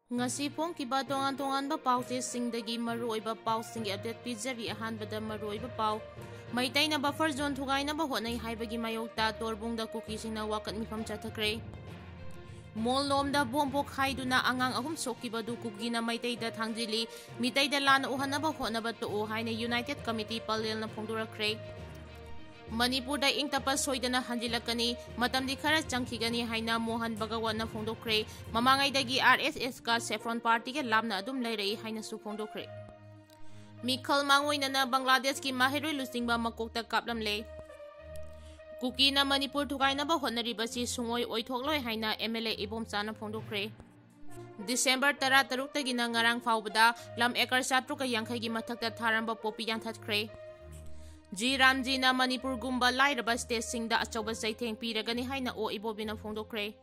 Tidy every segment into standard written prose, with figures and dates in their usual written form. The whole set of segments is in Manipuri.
Ngasi phongkiba tongan-tonganba pausesingdagi maruoiba pausinggi update pizari ahanbada maruoiba pau Maitayna buffer zone Thugainaba Hotnarib haibagi mayokta torbungda Kukisingna wakat mifam chathakre Molomda bombok haiduna angang ahum sokibadu Kukina Maitayda thangjili mitayda lana uhanaba hotnaba to haina United Committee palelna phongdorakre Manipur da ingtapa soidana hanjilakani matamdi khara changkhigani haina Mohan Bagawan na phongdokre mamangaidagi RSS ka Saffron Party ke labna adum lairei haina su phongdokre Mikhal mangoina na Bangladesh ki mahiroi lusingba Makokta Kapmle Kuki na Manipur Thugaina Hotnarib asi sungoi Oithokloi haina MLA Ibomchana phongdokre December 13 tagi na ngarang faubada lam ekar 750 gi mathakta tharamba popi yanthatkre Ji Ramji na Manipur gumba lairaba state singda achoba saitheng piragani haina o ibobina phongdokre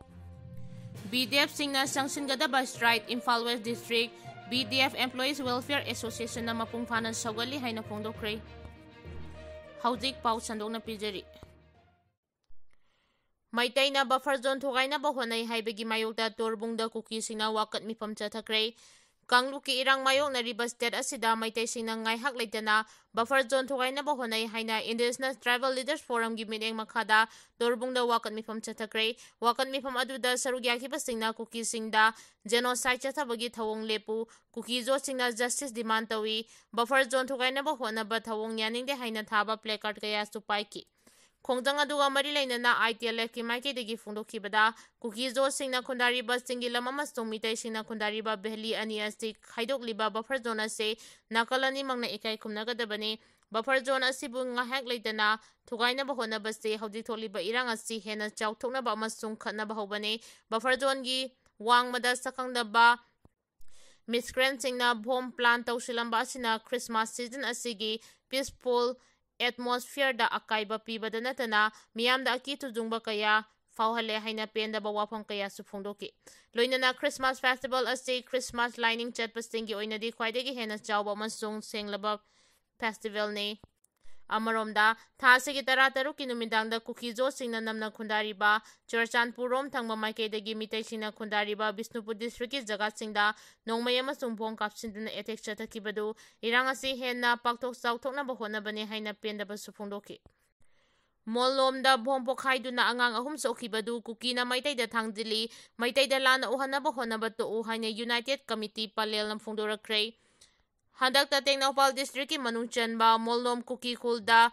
BDF singna sangsinggadaba strike Imphal West District BDF Employees Welfare Association na mapungfana sagali haina phongdokre Haujik pau sandokna pijari Maitayna buffer zone Thugaina Hotnarib haibagi mayokta torbungda Kuki singna wakat mifam chathakre Kangla ki irang mayok na riba state asida Maitai singna ngaihak leitana buffer zone Thugaina Hotnarib haina Indigenous Tribal Leaders Forum gi meeting makhada torbungda wakat mifam chathakre wakat mifam aduda sarugyakiba singna Kuki singda genocide chathabagi thawong lepu Kuki zo singna justice demand tawi buffer zone Thugaina Hotnaba thawong yaningde haina thaba placard kaya su paiki Khongjang aduga mari lainana ITLF ki maikidagi phongdokhibada Kuki zo singna khundariba singi lam amasung mitai singna khundariba behli ani asi khaidokliba buffer zone ase nakalani mangna ikai khumnagadabani buffer zone asibu ngahak leitana Thugaina Hotnaba se hauji tholiba irang asi hena chauthoknaba amasung khatnaba hobani buffer zone gi wangmada sakangdaba miscreant singna bomb plan tawsilamba asina Christmas season asigi peaceful atmosphere da akaiba pibada natana miyamda aki tujungba kaya fauhale haina pendaba wafam kaya su phongdoki loinana Christmas festival ase Christmas lining chatpasingi oinadi khwaidagi hena chawba amasung senglaba festival ne Amaromda thasigi 13 ki numidangda Kuki zo singna namna khundariba Churchanpur rom thangba maikaidagi mitai singna khundariba Bishnupur district ki jaga singda Nongmei amasung bong kapsinduna attack chathakibadu irang asi henna pakthok chauthoknaba hotnabani haina pendaba su phongdoki Molomda bombok haiduna angang ahum sokibadu Kuki na Maitayda thangjili Maitayda lana uhanaba hotnaba to haina United Committee palelna phongdorakre Handakta Tengnopal District ki manung chanba Molom Kuki khulda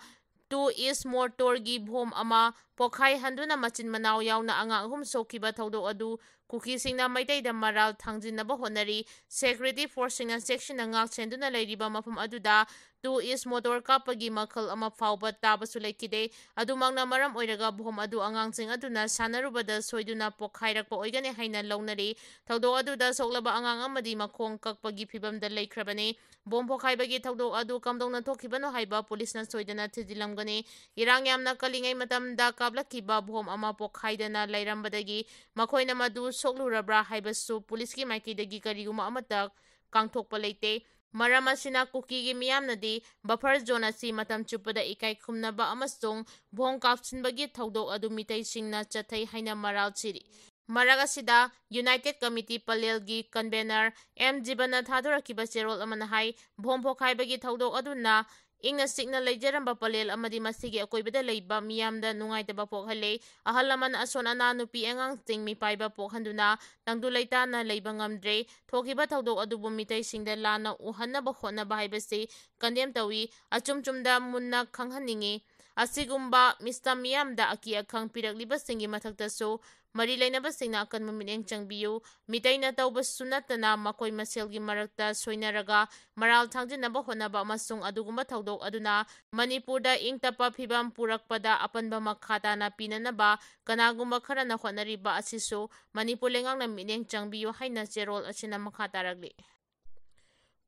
2 East Motor gi bhom ama pokhai handuna machin manaw yauna anga ahum sokiba thawdo adu Kuki singna Maitayda maral thangjinaba hotnari security force singna section na ngak senduna leiriba mafam aduda 2 East Motor kapagi makhal ama fawba tabasu leikide adumangna maram oiraga bhom adu angangsing aduna sanarubada soiduna pokhairakpa oigane haina launari thawdo aduda soklaba angang amadi makhong kakpagi phibamda leikrabani bom pokhaibagi thawdo adu kamdongna thokibano haiba police na soidana thidilamgani irang yamna kalingai matamda kablakiba bom ama pokhaidana lairambadagi makhoina madu soklurabra haibasu police ki maikidagi kariguma amata kangthokpa leite Maram asina Kuki gi miyamnadi buffer zone asi matam chupada ikai khumnaba amasung bhong kapsinbagi thawdok adu mitai singna chathai haina maral chiri Maraga sida United Committee Palel gi convener M Jibana thadurakiba cherol amana hai bhom pokhaibagi thawdok aduna ingna sikna leijaramba palel amadi masigi akoibada leiba miyamda nungaitaba pokhale ahalaman ason ana nupi angang ting mi paiba pokhanduna tangdu leitana leiba ngamdre thokiba thawdok adubu mitai singda lana uhanaba hotnaba haibasi kandem tawi achumchumda munna khanghaningi asigumba Mr. Miyamda aki akhang piragliba singi mathaktaso Mari lainaba singna akan mamineng changbiyu mitai na tawba sunatana makoi maselgi marakta soinaraga maral thangjinaba hotnaba amasung adugumba thawdok aduna Manipurda ingtapa phibam purakpada apanba makhata na pinanaba kanagumba kharana hotnariba asisu Manipur lengangna mineng changbiyu haina cherol asina makhataragli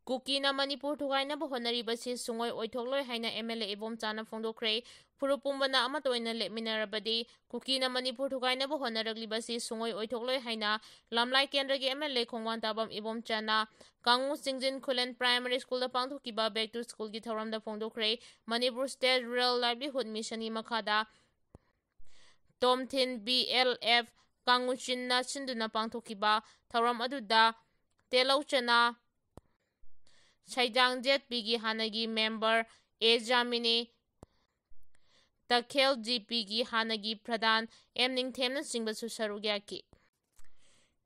Kuki na Manipur Thugaina Hotnarib asi sungoi Oithokloi haina MLA Ibomchana phongdokre Purupumbana amatoina lepminarabadi Kuki na Manipur Thugaina Hotnarib asi sungoi Oithokloi haina Lamlai Kendragi MLA Khongwan Tabam Ibomchana Kangu Singjin Khulen Primary School da pangthokiba back to school gi thoramda phongdokre Manipur State Rural Livelihood Mission ni makhada Tomthin BLF Kangu Chinna Chinduna pangthokiba thoram aduda Telauchana Shaidang ZPG Hanagi member A Jamini Takhel GPG Hanagi Pradhan Emning Temna Singbasu Sarugyaki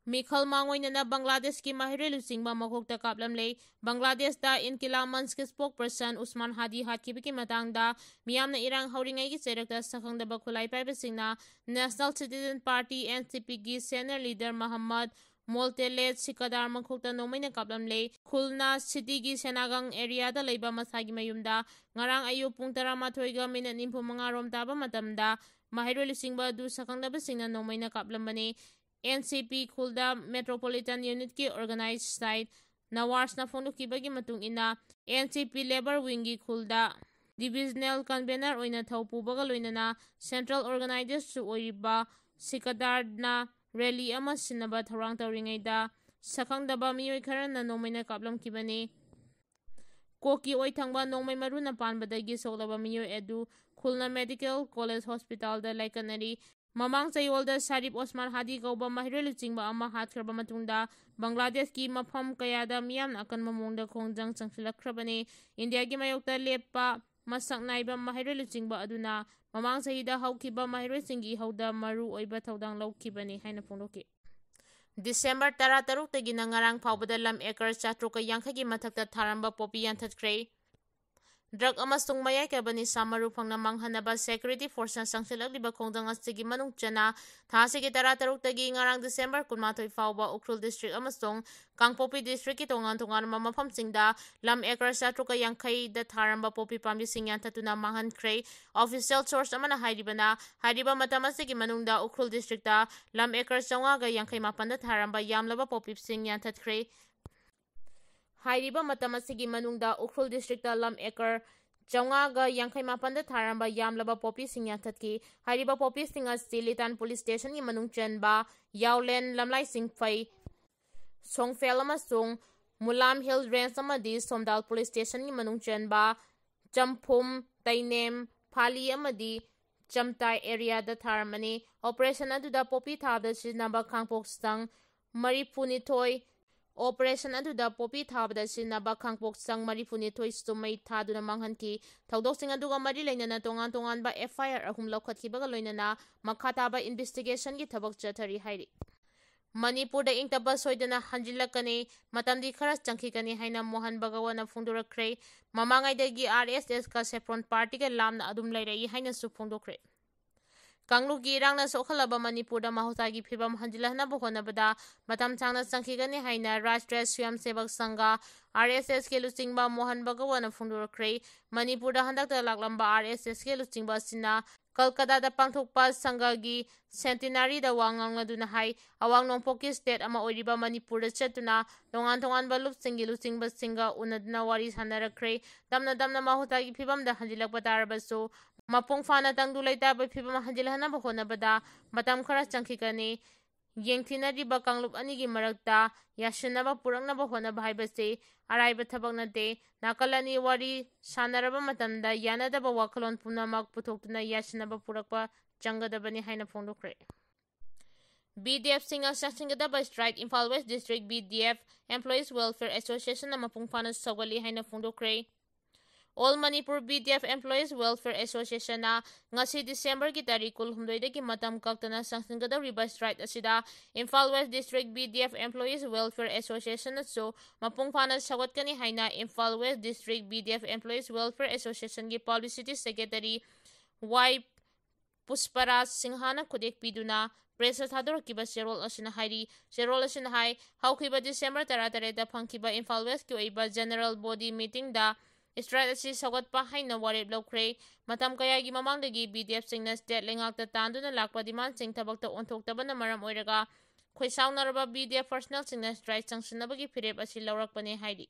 Mikhal Mangoinana Bangladesh ki Mahirelu Singba Makokta Kapmle Bangladesh da Inkilamans ki spokesperson Usman Hadi Hatkibiki Matangda Miyamna Irang Hauringai ki Serakta Sakhangda Bakulai Paibasingna National Citizen Party NCP ki senior leader Muhammad Moltelet Sikadar Makokta Nongmei Kapmle Khulna City ki Senagang area da Leiba Masagi Mayumda Ngarang Ayu Pung 11 minute 45 taba matamda Mahirelu Singba du Sakhangda Basingna Nongmei Kapmle NCP Khulda Metropolitan Unit ki organized site Nawars na Fondukibagi Matung ina NCP Labor Wing ki Khulda Divisional Convener oina Thaupu Bagaloinana Central Organizers su oiriba Sikadar na rally ama sinaba tharang tawringaida Sakhangdaba miyoi kharana Nongmei Kaplam kibani Kuki Oithangba Nongmei maruna panbadagi soglaba miyoi edu Khulna Medical College Hospital da laikanari Mamang Sayolda Sarip Osman Hadi Gauba Mahirelu Chingba ama hatkraba matungda Bangladesh ki mafam kayada miyam akan mamongda Khongjang Changsinkhre India ki mayokta lepa masak naiba Mahirelu Chingba aduna Mamang Sayida haukiba Mahirelu Chingi hauda maru oiba thaudang laukibani haina phondoki December 13 tagi nangarang phawbada lam acre 480 ki mathakta tharamba popi yanthakre Drug amasung mayay kabani samaru pang namang hanaba security force na sangsilagliba Khongjang Ngasigi manung chana thasigi 13 tagi ngarang December 13 fawba Ukhrul district amasung Kangpopi district itongan tungan mamafam singda lam acre 480 da tharamba popi pambi singyan tatuna manghankre official source amana hariba matamasigi manungda Ukhrul district da lam acre 480 da tharamba yamlaba popi singyan tatkre Hairiba matamasigi manungda Ukhrul district lam acre Chaunga Yankai Mapanda Tharamba Yamlaba Popi Singya Tatki Hairiba Popi Singa Silitan Police Station yi manung chenba Yaulen Lamlai Singfai Songfel amasung Mulam Hill Range amadi Somdal Police Station yi manung chenba Champum Tainem Phali amadi Chamtai area da tharamani Operation aduda Popi thabda sinaba Kangpok Sang Maripunitoy Operation aduda Popi thabda sinaba Kangpok Sang Maripunitoy stumai thaduna manghanki thaudok sing aduga mari leinana tongan ba FIR ahum laukhatkibaga loinana makhataba investigation gi thabak chathari hairi Manipur da ingtaba soidana hanjilakani matamdi khara changkhikani haina Mohan Bagawana phungdorakre mamangaidagi RSS ka Saffron Party ga lamna adum lairai haina su phungdokre Kanglu gi rangna sokhalaba Manipur da mahosagi phibam hanjilahna bohonabada matam changna changkhigani haina Rashtriya Swayam Sevak Sangha RSS ke luchingba Mohan Bagawana phungdorakre Manipur da handakta laklamba RSS ke luchingba sina Kolkata da pangthokpa Sanghagi centenary da wangangaduna hai awang nongpoki state ama oiriba Manipur da chetuna tongan balup singi luchingba singa unadna wari sanarakre damna mahotagi phibam da hanjilakpa tarabaso mapung fana tangdu laitaba phibam hanjilhana bahonabada matam khara changkhikani yengthinariba Kanglup anigi marakta yashinaba puraknaba honaba haibase araiba thabak nate nakalani wari sanaraba matamda yanadaba wakhalon punamak putoktuna yashinaba purakpa changadabani haina phongdokre BDF singa sasingada strike Imphal West District BDF Employees Welfare Association na mapung fana sagali haina phongdokre All Manipur BDF Employees Welfare Association na ngasi December ki tarik 12 dagi matam kaktana sangsingada riba strike asida Imphal West District BDF Employees Welfare Association na so mapung fana sagot kani haina Imphal West District BDF Employees Welfare Association ki Publicity Secretary Y Puspara Singhana Kudek Piduna Presa Thador Kiba Serol Asina Hairi Serol Asina Hai Haukiba December 13 da Pangkiba Imphal West ki oiba General Body Meeting da Strike asi sagot pa haina warip lokre matam kayagi mamangdagi BDF singna state lengakta tanduna lakpa demand sing tabakta onthokta na maram oiraga khoisaunaraba BDF personnel singna strike changsinabagi phirep asi laurakpane hairi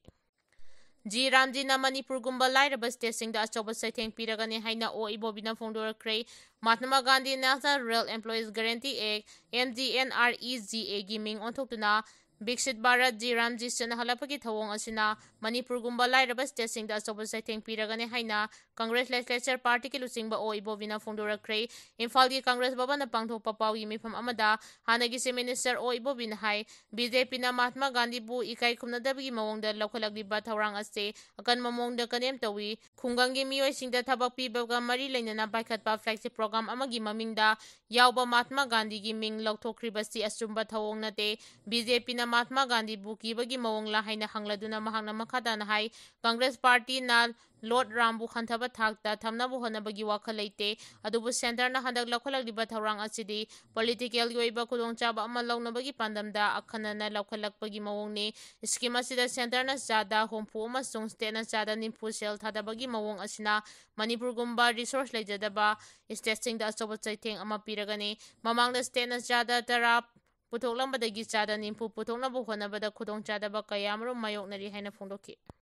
Ji Ramji na Manipur gumba lairaba state singda achoba saitheng piragani haina o ibobina phongdorakre Mahatma Gandhi National Rural Employees Guarantee Act MGNREGA gi ming onthoktuna Biksit Bharat Ji Ramji Chanahalapagi Thawong Asina, Manipur Gumba Lairaba Station da Soba Saiteng Piragane Haina, Congress Legislature Party Kilusingba O Ibovina Fundura Kray, Imphal gi Congress Babana Pangtho Papau Yimifam Amada, Hanagi Se Minister O Ibovin Hai, BJP na Mahatma Gandhi Bu Ikai Kumnadabgi Mawong da Lokalagli Bathawrang Ase, Akan Mamong da Kanem Tawi, Khongjang Miyoi Singda Thabak Pibaga Mari Lainana Baikhatpa Flagship Program Amagi Mamingda, Yauba Mahatma Gandhi gi Ming Lauthokribasi Asumba Thawong Nate, BJP na Mahatma Gandhi Bukibagi Mawongla Haina Hangladuna Mahangna Makadana Hai, Congress Party na Lord Rambu Khantaba Thakta, Tamnabu Honabagi Wakalaite, Adubu Center na Handag Lakalagdiba Thaurang Asidi, Political Yoiba Kudongchaba Amalaw Nabagi Pandamda, Akana na Lakalakbagi Mawongni, Schema Sida Center na Zada, Hompu Masung State na Zada Nimpusel, Tadabagi Mawong Asina, Manipur Gumba Resource Lejadaba, is testing the Asobat Saiting Amapiragani, Mamang the State na Zada Tarap, Putoklambadagi Chada Nimpu Putoknabu Honabada Kudong Chadaba Kayamro Mayok Nari Haina Fundoki.